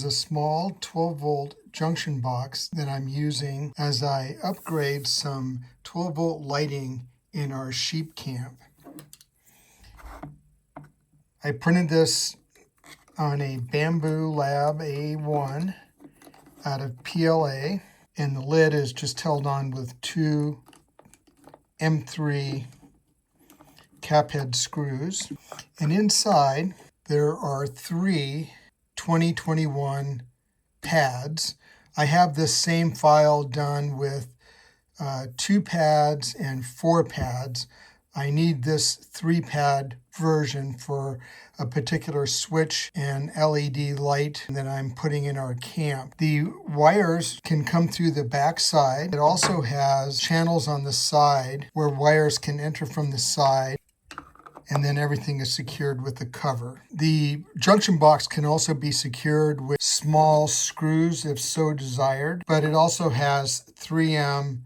a small 12-volt junction box that I'm using as I upgrade some 12-volt lighting in our sheep camp. I printed this on a Bambu Lab A1 out of PLA, and the lid is just held on with two M3 cap head screws. And inside there are three 2021 pads. I have this same file done with 2 pads and 4 pads. I need this 3-pad version for a particular switch and LED light that I'm putting in our camp. The wires can come through the back side. It also has channels on the side where wires can enter from the side, and then everything is secured with the cover. The junction box can also be secured with small screws if so desired, but it also has 3M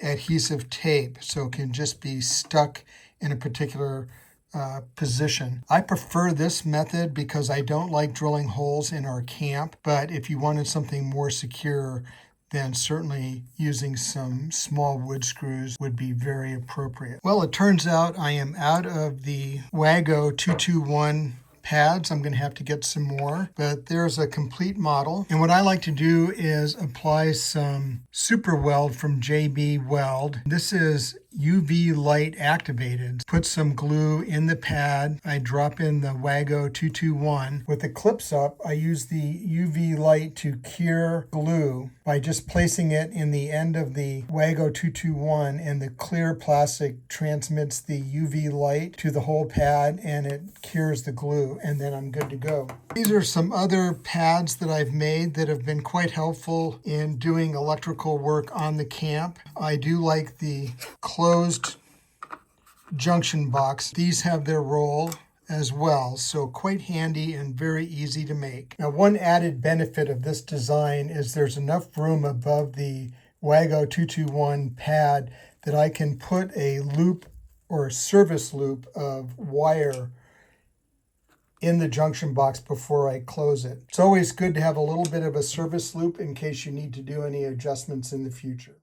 adhesive tape, so it can just be stuck in a particular position. I prefer this method because I don't like drilling holes in our camp, but if you wanted something more secure, then certainly using some small wood screws would be very appropriate. Well, it turns out I am out of the Wago 221 pads. I'm going to have to get some more, but there's a complete model. And what I like to do is apply some super weld from JB Weld. This is UV light activated. Put some glue in the pad. I drop in the Wago 221. With the clips up, I use the UV light to cure glue by just placing it in the end of the Wago 221, and the clear plastic transmits the UV light to the whole pad and it cures the glue, and then I'm good to go. These are some other pads that I've made that have been quite helpful in doing electrical work on the camp. I do like the closed junction box. These have their role as well, so quite handy and very easy to make. Now, one added benefit of this design is there's enough room above the Wago 221 pad that I can put a loop or a service loop of wire in the junction box before I close it. It's always good to have a little bit of a service loop in case you need to do any adjustments in the future.